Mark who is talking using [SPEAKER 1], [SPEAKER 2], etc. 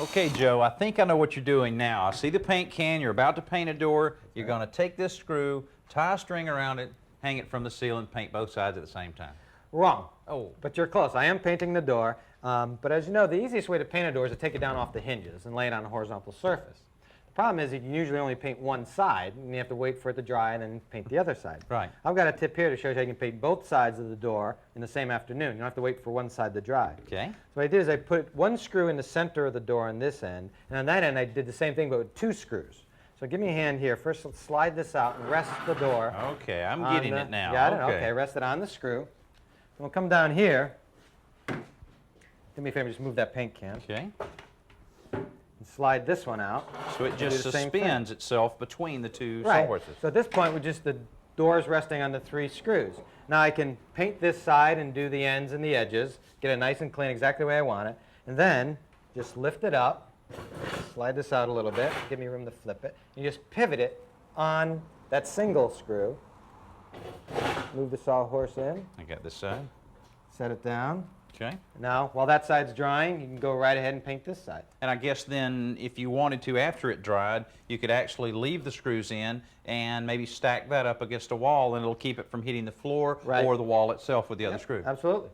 [SPEAKER 1] Okay, Joe, I think I know what you're doing now. I see the paint can. You're about to paint a door. You're going to take this screw, tie a string around it, hang it from the ceiling, paint both sides at the same time.
[SPEAKER 2] Wrong.
[SPEAKER 1] Oh.
[SPEAKER 2] But you're close. I am painting the door. But as you know, the easiest way to paint a door is to take it down off the hinges and lay it on a horizontal surface. The problem is you can usually only paint one side, and you have to wait for it to dry and then paint the other side.
[SPEAKER 1] Right.
[SPEAKER 2] I've got a tip here to show you how you can paint both sides of the door in the same afternoon. You don't have to wait for one side to dry.
[SPEAKER 1] Okay.
[SPEAKER 2] So what I did is I put one screw in the center of the door on this end, and on that end I did the same thing but with two screws. So give me a hand here. First, let's slide this out and rest the door.
[SPEAKER 1] Okay, I'm getting it now.
[SPEAKER 2] Got it? Okay, rest it on the screw. Then we'll come down here. Do me a favor, just move that paint can.
[SPEAKER 1] Okay.
[SPEAKER 2] And slide this one out.
[SPEAKER 1] So it just suspends itself between the two sawhorses.
[SPEAKER 2] So at this point, with just the doors resting on the three screws. Now I can paint this side and do the ends and the edges, get it nice and clean exactly the way I want it, and then just lift it up, slide this out a little bit, give me room to flip it. You just pivot it on that single screw. Move the sawhorse in.
[SPEAKER 1] I got this side.
[SPEAKER 2] Set it down.
[SPEAKER 1] Okay.
[SPEAKER 2] Now, while that side's drying, you can go right ahead and paint this side.
[SPEAKER 1] And I guess then, if you wanted to, after it dried, you could actually leave the screws in and maybe stack that up against a wall, and it'll keep it from hitting the floor or the wall itself with the other screw.
[SPEAKER 2] Absolutely.